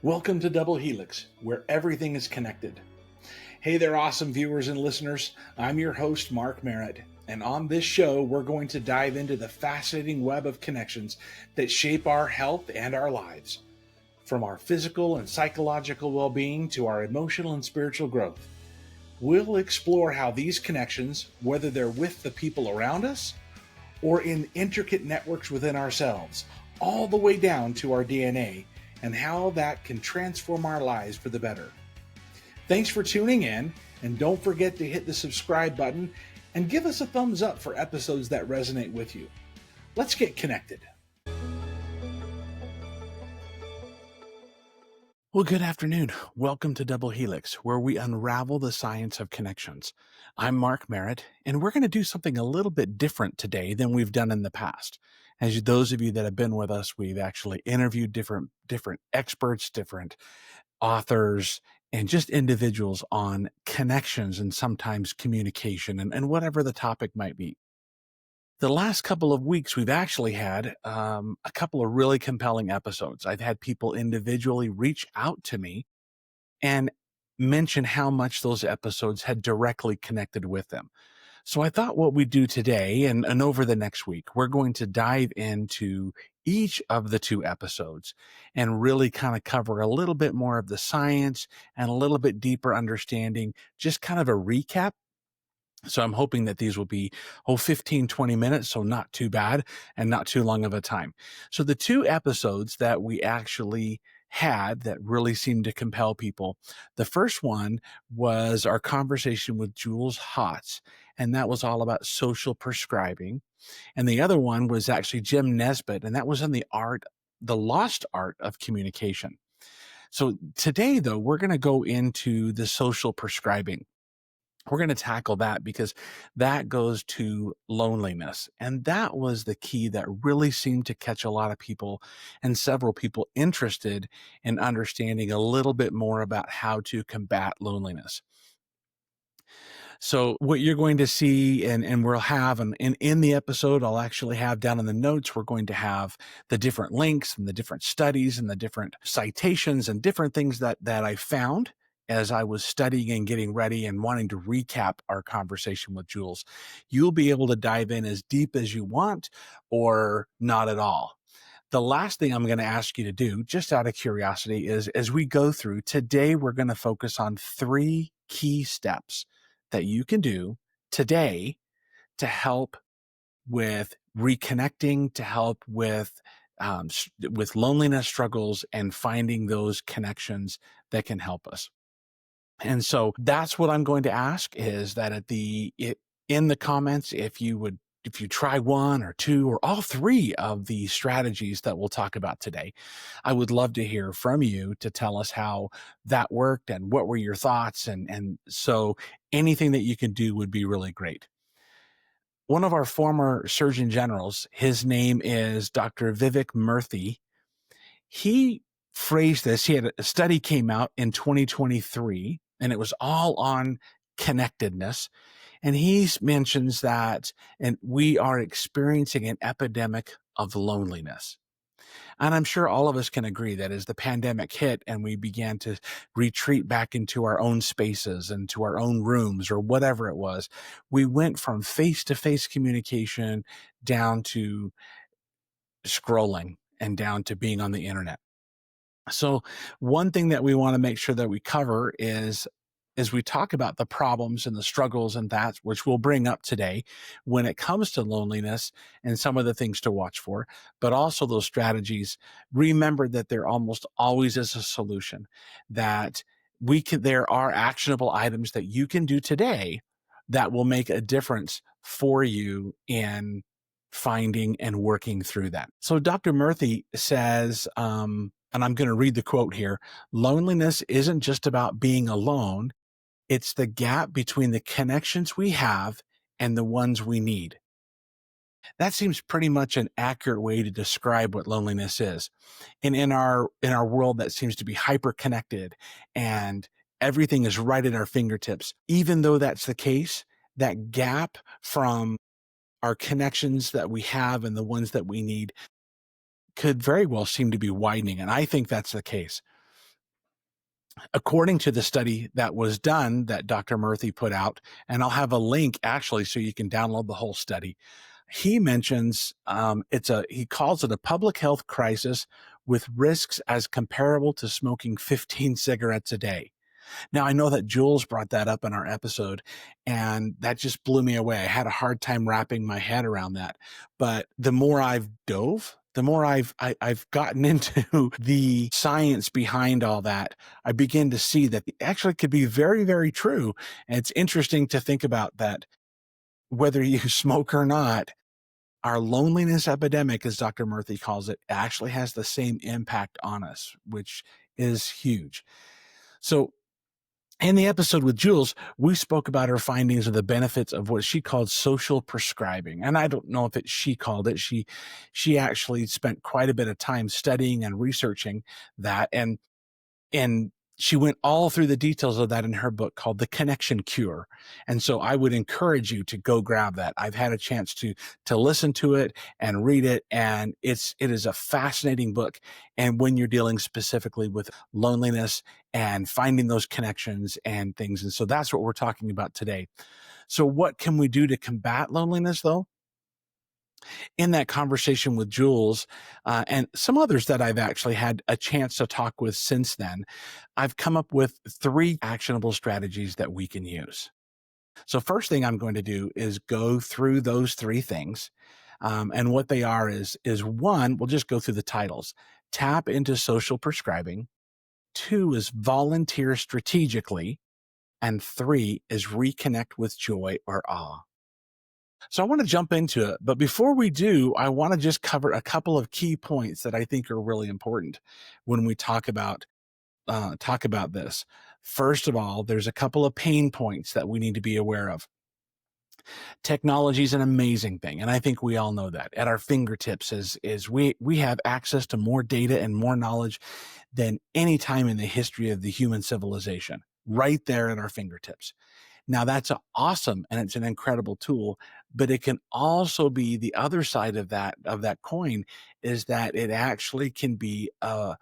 Welcome to DoubleHelix, where everything is connected. Hey there, awesome viewers and listeners. I'm your host, Mark Marrott, and on this show, we're going to dive into the fascinating web of connections that shape our health and our lives. From our physical and psychological well-being to our emotional and spiritual growth. We'll explore how these connections, whether they're with the people around us or in intricate networks within ourselves, all the way down to our DNA, and how that can transform our lives for the better. Thanks for tuning in, and don't forget to hit the subscribe button and give us a thumbs up for episodes that resonate with you. Let's get connected. Well, good afternoon. Welcome to DoubleHelix, where we unravel the science of connections. I'm Mark Marrott, and we're going to do something a little bit different today than we've done in the past. As those of you that have been with us, we've actually interviewed different experts, different authors, and just individuals on connections and sometimes communication and whatever the topic might be. The last couple of weeks, we've actually had a couple of really compelling episodes. I've had people individually reach out to me and mention how much those episodes had directly connected with them. So I thought what we'd do today and over the next week, we're going to dive into each of the two episodes and really kind of cover a little bit more of the science and a little bit deeper understanding, just kind of a recap. So I'm hoping that these will be, 15, 20 minutes, so not too bad and not too long of a time. So the two episodes that we actually had that really seemed to compel people, the first one was our conversation with Jules Hotz, and that was all about social prescribing. And the other one was actually Jim Nesbitt, and that was on the lost art of communication. So today, though, we're going to go into the social prescribing. We're going to tackle that because that goes to loneliness. And that was the key that really seemed to catch a lot of people and several people interested in understanding a little bit more about how to combat loneliness. So what you're going to see, and we'll have, and in the episode, I'll actually have down in the notes, we're going to have the different links and the different studies and the different citations and different things that I found as I was studying and getting ready and wanting to recap our conversation with Jules. You'll be able to dive in as deep as you want or not at all. The last thing I'm going to ask you to do, just out of curiosity, is as we go through today, we're going to focus on 3 key steps that you can do today to help with reconnecting, to help with loneliness struggles and finding those connections that can help us. And so that's what I'm going to ask, is that in the comments, if you try 1 or 2 or all 3 of the strategies that we'll talk about today, I would love to hear from you to tell us how that worked and what were your thoughts. And so anything that you can do would be really great. One of our former Surgeon Generals, his name is Dr. Vivek Murthy. He phrased this. He had a study came out in 2023, and it was all on connectedness. And he mentions that, and we are experiencing an epidemic of loneliness. And I'm sure all of us can agree that as the pandemic hit and we began to retreat back into our own spaces and to our own rooms or whatever it was, we went from face-to-face communication down to scrolling and down to being on the internet. So one thing that we want to make sure that we cover is, as we talk about the problems and the struggles and that, which we'll bring up today when it comes to loneliness and some of the things to watch for, but also those strategies, remember that there almost always is a solution, that there are actionable items that you can do today that will make a difference for you in finding and working through that. So Dr. Murthy says, and I'm going to read the quote here, loneliness isn't just about being alone. It's the gap between the connections we have and the ones we need. That seems pretty much an accurate way to describe what loneliness is. And in our world that seems to be hyper connected and everything is right at our fingertips, even though that's the case, that gap from our connections that we have and the ones that we need could very well seem to be widening. And I think that's the case. According to the study that was done that Dr. Murthy put out, and I'll have a link actually so you can download the whole study. He mentions he calls it a public health crisis with risks as comparable to smoking 15 cigarettes a day. Now, I know that Jules brought that up in our episode, and that just blew me away. I had a hard time wrapping my head around that. But the more I've dove, the more I've gotten into the science behind all that, I begin to see that it actually could be very, very true. And it's interesting to think about that, whether you smoke or not, our loneliness epidemic, as Dr. Murthy calls it, actually has the same impact on us, which is huge. So in the episode with Jules, we spoke about her findings of the benefits of what she called social prescribing. And I don't know if she called it. She actually spent quite a bit of time studying and researching that. And she went all through the details of that in her book called The Connection Cure. And so I would encourage you to go grab that. I've had a chance to listen to it and read it. And it is a fascinating book. And when you're dealing specifically with loneliness and finding those connections and things. And so that's what we're talking about today. So what can we do to combat loneliness though? In that conversation with Jules and some others that I've actually had a chance to talk with since then, I've come up with 3 actionable strategies that we can use. So first thing I'm going to do is go through those 3 things. And what they are is 1, we'll just go through the titles. Tap into social prescribing. 2 is volunteer strategically. And 3 is reconnect with joy or awe. So I want to jump into it, but before we do, I want to just cover a couple of key points that I think are really important when we talk about this. First of all, there's a couple of pain points that we need to be aware of. Technology is an amazing thing, and I think we all know that. At our fingertips is we have access to more data and more knowledge than any time in the history of the human civilization, right there at our fingertips. Now that's awesome and it's an incredible tool, but it can also be the other side of that coin is that it actually can be a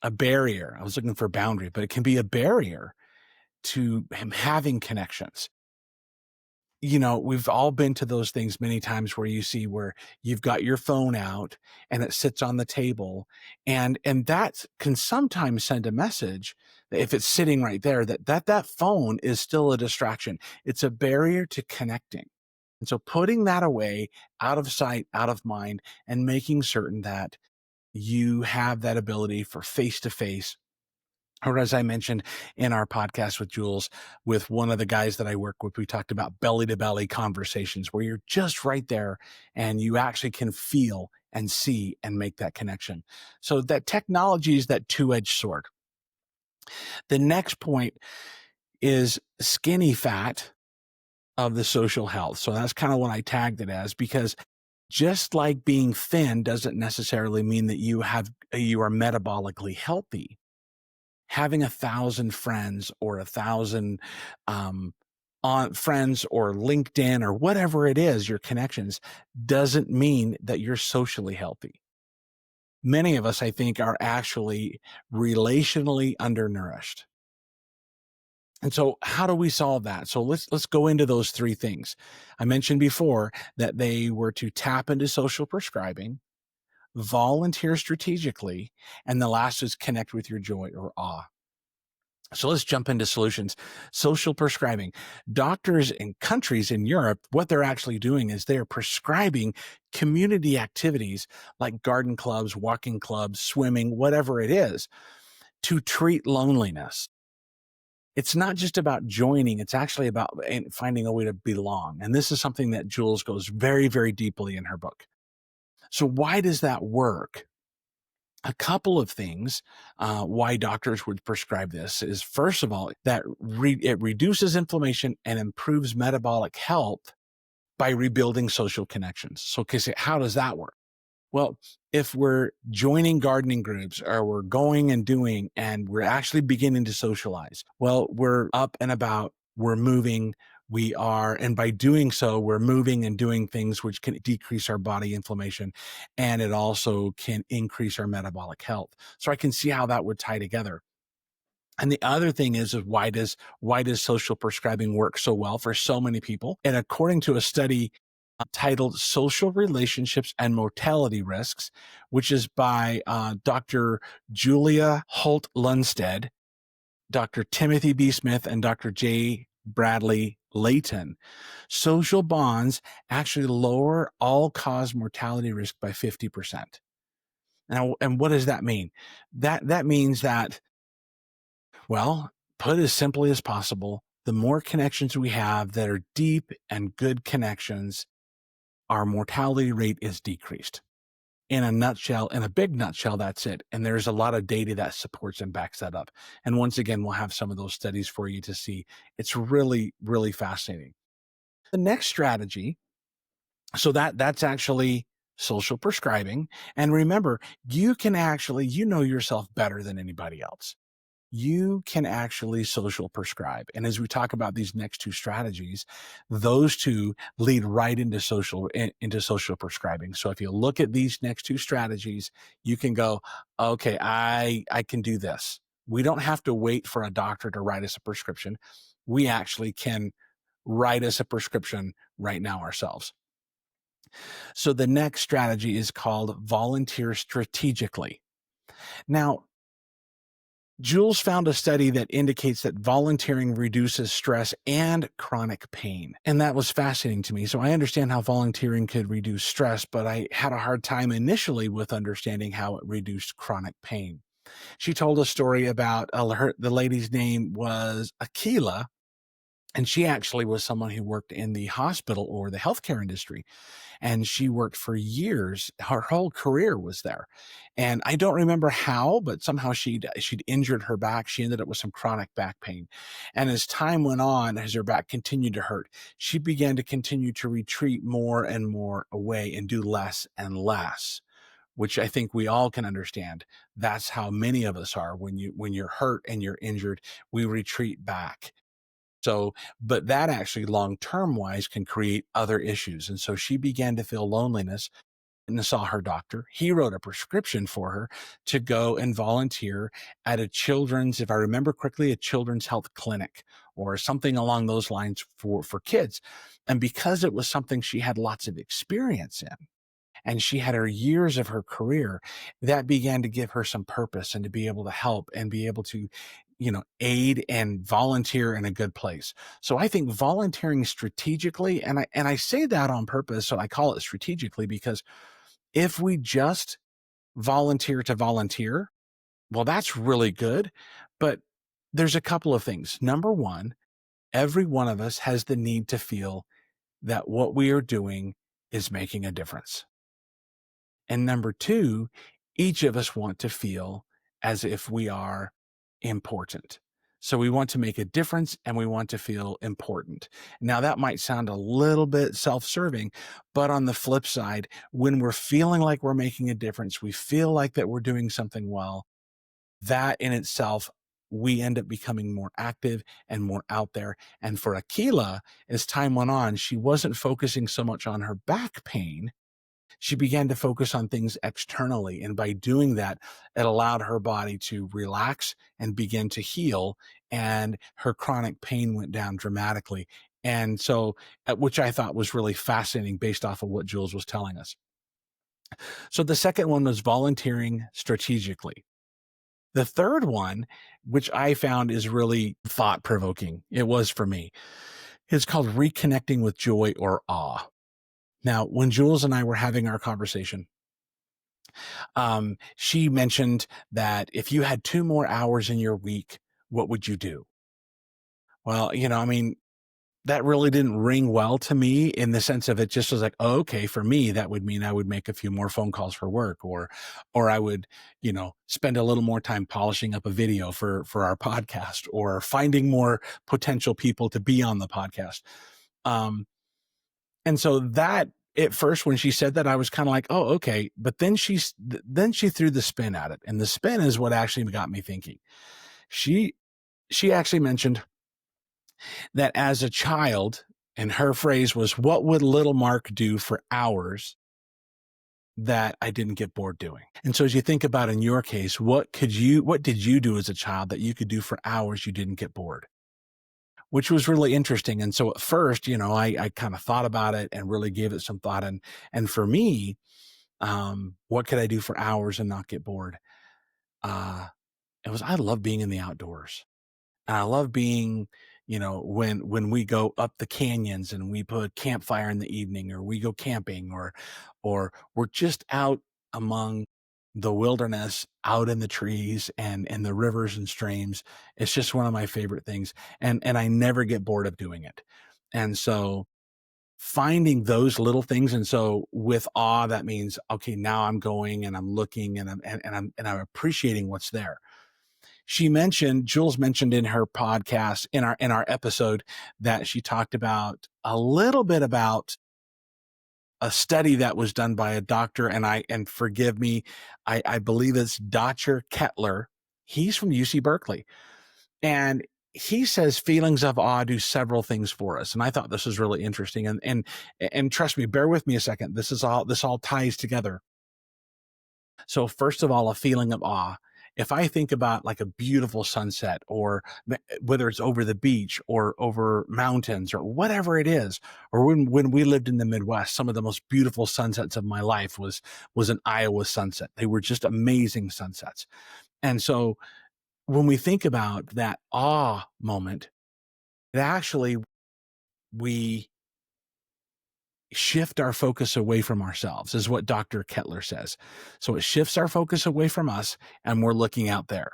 barrier. I was looking for boundary, but it can be a barrier to him having connections. You know, we've all been to those things many times where you see where you've got your phone out and it sits on the table and that can sometimes send a message that if it's sitting right there, that phone is still a distraction. It's a barrier to connecting. And so putting that away, out of sight, out of mind, and making certain that you have that ability for face-to-face, or as I mentioned in our podcast with Jules, with one of the guys that I work with, we talked about belly to belly conversations where you're just right there and you actually can feel and see and make that connection. So that technology is that two-edged sword. The next point is skinny fat of the social health. So that's kind of what I tagged it as, because just like being thin doesn't necessarily mean that you are metabolically healthy. Having 1,000 friends or 1,000 on friends or LinkedIn or whatever it is, your connections, doesn't mean that you're socially healthy. Many of us, I think, are actually relationally undernourished. And so how do we solve that? So let's go into those 3 things. I mentioned before that they were to tap into social prescribing, volunteer strategically, and the last is connect with your joy or awe. So let's jump into solutions. Social prescribing. Doctors in countries in Europe, what they're actually doing is they're prescribing community activities like garden clubs, walking clubs, swimming, whatever it is, to treat loneliness. It's not just about joining, it's actually about finding a way to belong. And this is something that Jules goes very, very deeply in her book. So why does that work? A couple of things why doctors would prescribe this is, first of all, that it reduces inflammation and improves metabolic health by rebuilding social connections. So how does that work? Well, if we're joining gardening groups or we're going and doing and we're actually beginning to socialize, well, we're up and about, we're moving, and by doing so, we're moving and doing things which can decrease our body inflammation, and it also can increase our metabolic health. So I can see how that would tie together. And the other thing is why does social prescribing work so well for so many people? And according to a study titled Social Relationships and Mortality Risks, which is by Dr. Julia Holt Lundstedt, Dr. Timothy B. Smith, and Dr. J. Bradley Layton, social bonds actually lower all-cause mortality risk by 50%. Now, and what does that mean? That means that, well, put as simply as possible, the more connections we have that are deep and good connections, our mortality rate is decreased. In a nutshell, in a big nutshell, that's it. And there's a lot of data that supports and backs that up. And once again, we'll have some of those studies for you to see. It's really, really fascinating. The next strategy, so that's actually social prescribing. And remember, you can actually, you know yourself better than anybody else. You can actually social prescribe. And as we talk about these next two strategies, those two lead right into social prescribing. So if you look at these next two strategies, you can go, okay, I can do this. We don't have to wait for a doctor to write us a prescription. We actually can write us a prescription right now ourselves. So the next strategy is called volunteer strategically. Now, Jules found a study that indicates that volunteering reduces stress and chronic pain. And that was fascinating to me. So I understand how volunteering could reduce stress, but I had a hard time initially with understanding how it reduced chronic pain. She told a story about the lady's name was Akila, and she actually was someone who worked in the hospital or the healthcare industry. And she worked for years. Her whole career was there. And I don't remember how, but somehow she'd injured her back. She ended up with some chronic back pain. And as time went on, as her back continued to hurt, she began to continue to retreat more and more away and do less and less, which I think we all can understand. That's how many of us are. When you're hurt and you're injured, we retreat back. So, but that actually long-term wise can create other issues. And so she began to feel loneliness and saw her doctor. He wrote a prescription for her to go and volunteer at a children's, if I remember correctly, a children's health clinic or something along those lines for kids. And because it was something she had lots of experience in, and she had her years of her career, that began to give her some purpose and to be able to help and be able to, aid and volunteer in a good place. So I think volunteering strategically, and I say that on purpose, so I call it strategically, because if we just volunteer to volunteer, well, that's really good. But there's a couple of things. Number one, every one of us has the need to feel that what we are doing is making a difference. And number two, each of us want to feel as if we are important. So we want to make a difference and we want to feel important. Now that might sound a little bit self-serving, but on the flip side, when we're feeling like we're making a difference, we feel like that we're doing something well, that in itself, we end up becoming more active and more out there. And for Akila, as time went on, she wasn't focusing so much on her back pain. She began to focus on things externally. And by doing that, it allowed her body to relax and begin to heal. And her chronic pain went down dramatically. And so, which I thought was really fascinating based off of what Jules was telling us. So the second one was volunteering strategically. The third one, which I found is really thought-provoking, it was for me, is called reconnecting with joy or awe. Now, when Jules and I were having our conversation, she mentioned that if you had 2 more hours in your week, what would you do? Well, that really didn't ring well to me in the sense of it just was like, oh, okay, for me, that would mean I would make a few more phone calls for work, or I would, spend a little more time polishing up a video for our podcast, or finding more potential people to be on the podcast. And so that at first, when she said that, I was kind of like, oh, okay. But then she threw the spin at it. And the spin is what actually got me thinking. She actually mentioned that as a child, and her phrase was, what would little Mark do for hours that I didn't get bored doing. And so as you think about in your case, what did you do as a child that you could do for hours you didn't get bored? Which was really interesting. And so at first, I kind of thought about it and really gave it some thought. And for me, what could I do for hours and not get bored? Uh, I love being in the outdoors. And I love being, when we go up the canyons and we put campfire in the evening, or we go camping, or we're just out among the wilderness, out in the trees and the rivers and streams. It's just one of my favorite things. And I never get bored of doing it. And so finding those little things. And so with awe, that means, okay, now I'm going and I'm looking and I'm appreciating what's there. Jules mentioned in her podcast, in our episode, that she talked about a little bit about a study that was done by a doctor, and forgive me, I believe it's Dr. Kettler. He's from UC Berkeley. And he says feelings of awe do several things for us. And I thought this was really interesting. And trust me, bear with me a second. This all ties together. So first of all, a feeling of awe. If I think about like a beautiful sunset, or whether it's over the beach or over mountains or whatever it is, or when we lived in the Midwest, some of the most beautiful sunsets of my life was an Iowa sunset. They were just amazing sunsets. And so when we think about that awe moment, it actually, we shift our focus away from ourselves, is what Dr. Kettler says. So it shifts our focus away from us, and we're looking out there.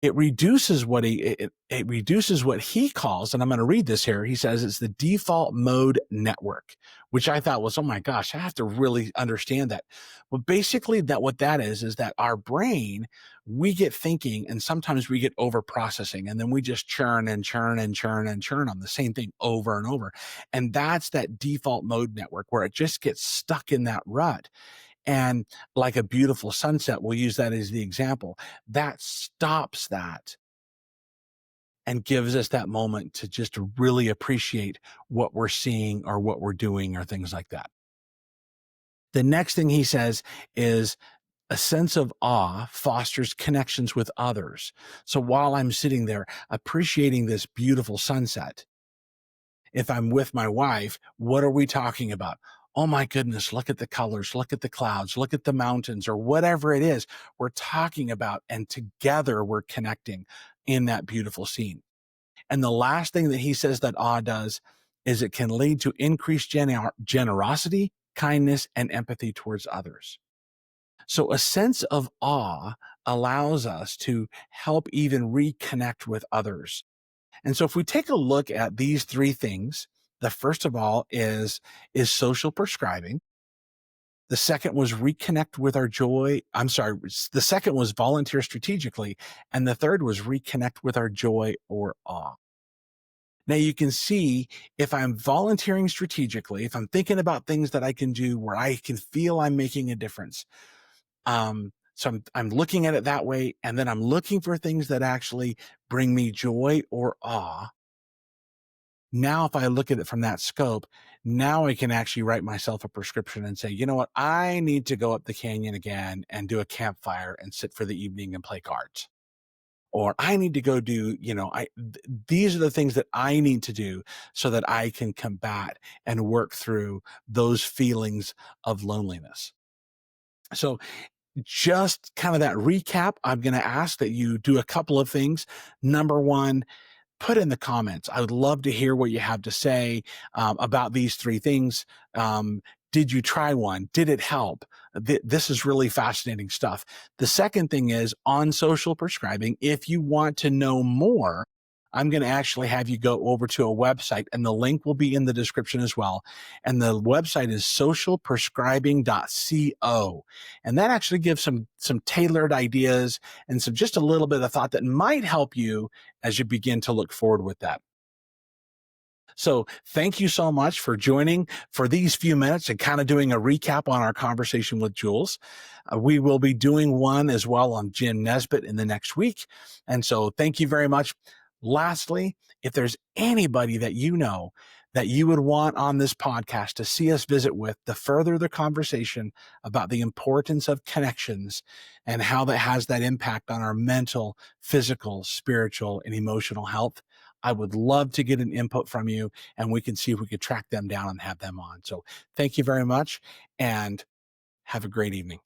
It reduces what he calls, and I'm going to read this here. He says it's the default mode network, which I thought was, oh my gosh, I have to really understand that. Well, basically what that is that our brain, we get thinking, and sometimes we get over processing, and then we just churn and churn and churn and churn on the same thing over and over. And that's that default mode network, where it just gets stuck in that rut. And like a beautiful sunset, we'll use that as the example, that stops that and gives us that moment to just really appreciate what we're seeing or what we're doing or things like that. The next thing he says is a sense of awe fosters connections with others. So while I'm sitting there appreciating this beautiful sunset, if I'm with my wife, what are we talking about? Oh my goodness, look at the colors, look at the clouds, look at the mountains, or whatever it is we're talking about. And together we're connecting in that beautiful scene. And the last thing that he says that awe does is it can lead to increased generosity, kindness, and empathy towards others. So a sense of awe allows us to help even reconnect with others. And so if we take a look at these three things, the first of all is social prescribing. The second was reconnect with our joy. I'm sorry. The second was volunteer strategically. And the third was reconnect with our joy or awe. Now you can see, if I'm volunteering strategically, if I'm thinking about things that I can do where I can feel I'm making a difference. So I'm looking at it that way. And then I'm looking for things that actually bring me joy or awe. Now, if I look at it from that scope, now I can actually write myself a prescription and say, you know what, I need to go up the canyon again and do a campfire and sit for the evening and play cards. Or I need to go do, these are the things that I need to do so that I can combat and work through those feelings of loneliness. So just kind of that recap, I'm going to ask that you do a couple of things. Number one, put in the comments. I would love to hear what you have to say about these three things. Did you try one? Did it help? This is really fascinating stuff. The second thing is on social prescribing. If you want to know more, I'm going to actually have you go over to a website, and the link will be in the description as well. And the website is socialprescribing.co. And that actually gives some tailored ideas and just a little bit of thought that might help you as you begin to look forward with that. So thank you so much for joining for these few minutes and kind of doing a recap on our conversation with Jules. We will be doing one as well on Jim Nesbitt in the next week. And so thank you very much. Lastly, if there's anybody that you know that you would want on this podcast to see us visit with to further the conversation about the importance of connections and how that has that impact on our mental, physical, spiritual, and emotional health, I would love to get an input from you, and we can see if we could track them down and have them on. So thank you very much, and have a great evening.